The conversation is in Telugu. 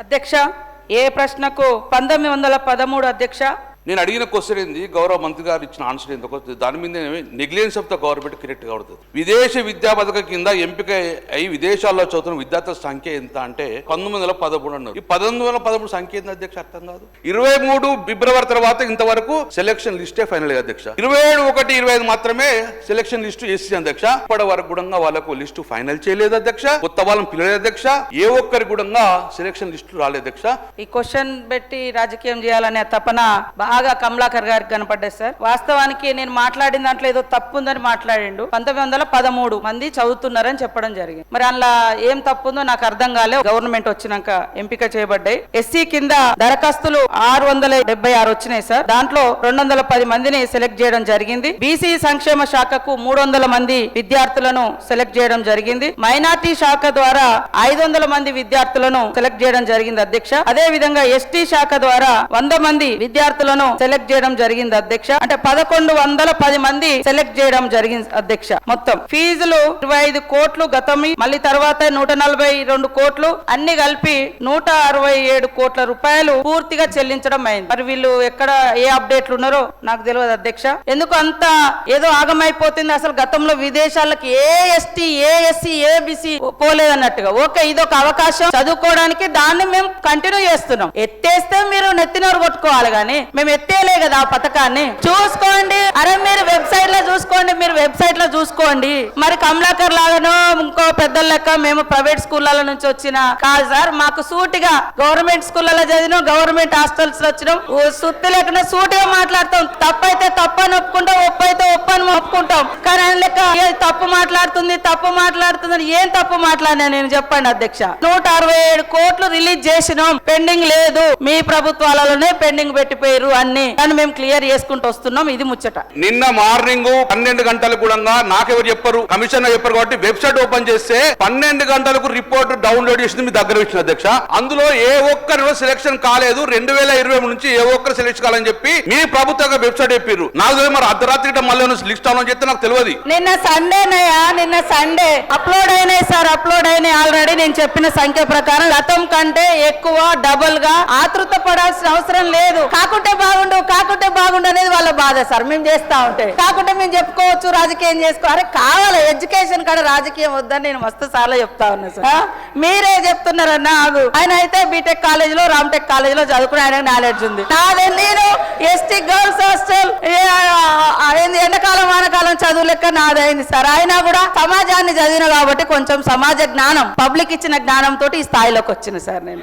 అధ్యక్ష ఏ ప్రశ్నకు 1913 అధ్యక్ష నేను అడిగిన క్వశ్చన్ ఏంది గౌరవ మంత్రి గారు ఇచ్చిన ఆన్సర్ ఏందో దాని మీద negligence of the government correct అవుతుంది. విదేశ విద్యా పథకం కింద ఎంపిక అయి విదేశాల్లో చదువుతున్న విద్యార్థుల సంఖ్య ఎంత అంటే 1913 అన్నారు. ఈ 1913 సంఖ్య ఏంది అధ్యక్ష అర్థం కాదు. 23 ఫిబ్రవరి తర్వాత ఇంతవరకు సెలక్షన్ లిస్టే ఫైనల్ అధ్యక్ష. 27/1/25 మాత్రమే సెలక్షన్ లిస్టు ఎస్సీ అధ్యక్ష. ఇప్పటి వరకు కూడా వాళ్ళకు లిస్టు ఫైనల్ చేయలేదు అధ్యక్ష. కొత్త వాళ్ళని పిల్లలేదు అధ్యక్ష. ఏ ఒక్కరికి కూడా సెలక్షన్ లిస్టు రాలేదు అధ్యక్ష. ఈ క్వశ్చన్ పెట్టి రాజకీయం చేయాలనే తపన బాగా కమలాకర్ గారికి కనపడ్డాయి సార్. వాస్తవానికి నేను మాట్లాడిన దాంట్లో ఏదో తప్పు ఉందని మాట్లాడిండు. 1913 మంది చదువుతున్నారని చెప్పడం జరిగింది. మరి అందులో ఏం తప్పు ఉందో నాకు అర్థం కాలే. గవర్నమెంట్ వచ్చినాక ఎంపిక చేయబడ్డాయి. ఎస్సీ కింద దరఖాస్తులు 676 వచ్చినాయి సార్. దాంట్లో 210 మందిని సెలెక్ట్ చేయడం జరిగింది. బీసీ సంక్షేమ శాఖకు 300 మంది విద్యార్థులను సెలెక్ట్ చేయడం జరిగింది. మైనార్టీ శాఖ ద్వారా 500 మంది విద్యార్థులను సెలెక్ట్ చేయడం జరిగింది అధ్యక్ష. అదే విధంగా ఎస్టీ శాఖ ద్వారా 100 మంది విద్యార్థులను సెలెక్ట్ చేయడం జరిగింది అధ్యక్ష. అంటే 1110 మంది సెలెక్ట్ చేయడం జరిగింది అధ్యక్ష. మొత్తం ఫీజులు 25 కోట్లు గతమి, మళ్ళీ తర్వాత 142 కోట్లు, అన్ని కలిపి 167 కోట్ల రూపాయలు పూర్తిగా చెల్లించడం అయింది. మరి వీళ్ళు ఎక్కడ ఏ అప్డేట్లు ఉన్నారో నాకు తెలియదు అధ్యక్ష. ఎందుకు అంత ఏదో ఆగమైపోతుంది. అసలు గతంలో విదేశాలకు ఏ ఎస్టీ ఏ ఎస్సీ ఏ బీసీ పోలేదన్నట్టుగా. ఓకే, ఇదొక అవకాశం చదువుకోవడానికి, దాన్ని మేము కంటిన్యూ చేస్తున్నాం. ఎత్తేస్తే మీరు నెత్తినోరు కొట్టుకోవాలి కానీ మేము ఎత్తేలే కదా ఆ పథకాన్ని. చూసుకోండి, అరే మీరు వెబ్సైట్ లో చూసుకోండి, మీరు వెబ్సైట్ లో చూసుకోండి. మరి కమలాకర్ లాగానో ఇంకో పెద్దల లెక్క మేము ప్రైవేట్ స్కూళ్ళ నుంచి వచ్చిన కాదు సార్. మాకు సూటిగా గవర్నమెంట్ స్కూళ్ళలో చదివినాం, గవర్నమెంట్ హాస్టల్స్ లో వచ్చినాం. సుత్తి లేకుండా సూటిగా మాట్లాడతాం. తప్పైతే తప్పని ఒప్పుకుంటాం, ఒప్పైతే ఒప్పని ఒప్పుకుంటాం. కానీ ఆయన లెక్క తప్పు మాట్లాడుతుంది ఏం తప్పు మాట్లాడినా నేను చెప్పండి అధ్యక్ష. 167 కోట్లు రిలీజ్ చేసినాం, పెండింగ్ లేదు. మీ ప్రభుత్వాలలోనే పెండింగ్ పెట్టిపోయారు అన్ని. కానీ మేము క్లియర్ చేసుకుంటూ వస్తున్నాం. ఇది ముచ్చట. నిన్న మార్నింగ్ 12 గంటలకు కూడా నాకెవరు చెప్పారు, కమిషనర్ చెప్పారు కాబట్టి వెబ్సైట్ ఓపెన్ చేస్తే 12 గంటలకు రిపోర్ట్ డౌన్లోడ్ చేసింది మీ దగ్గర ఇచ్చిన అధ్యక్ష. అందులో ఏ ఒక్కరు సెలక్షన్ కాలేదు. 2023 నుంచి ఏ ఒక్కరు సెలెక్షన్ కాలని చెప్పి మీ ప్రభుత్వ వెబ్సైట్ చెప్పారు. నాకు తెలియదు మరి అర్ధరాత్రి మళ్ళీ లిస్ట్ అవని చెప్తే నాకు తెలియదు. నిన్న సండే అప్లోడ్ అయినాయి సార్. అప్లోడ్ అయినాయి ఆల్రెడీ. నేను చెప్పిన సంఖ్య ప్రకారం గతం కంటే ఎక్కువ డబుల్ గా ఆతృత పడాల్సిన అవసరం లేదు. కాకుంటే బాగుండు అనేది వాళ్ళ బాధ సార్. మేము చేస్తా ఉంటే కాకుంటే మేము చెప్పుకోవచ్చు, రాజకీయం చేసుకో. అరే కావాలి, ఎడ్యుకేషన్ కాడ రాజకీయం వద్దని నేను మస్తు సార్లు చెప్తా ఉన్నా సార్. మీరే చెప్తున్నారన్నా. ఆయన అయితే బీటెక్ కాలేజ్ లో రామ్టెక్ కాలేజ్ లో చదువుకుని ఆయన నాలెడ్జ్ ఉంది. నేను ఎస్టీ గర్ల్స్ హాస్టల్ ఎండాకాలం వానకాలం చదువు లెక్క నాదైంది సార్. అయినా కూడా సమాజాన్ని చదివిన కాబట్టి కొంచెం సమాజ జ్ఞానం, పబ్లిక్ ఇచ్చిన జ్ఞానం తోటి ఈ స్థాయిలోకి వచ్చిన సార్ నేను.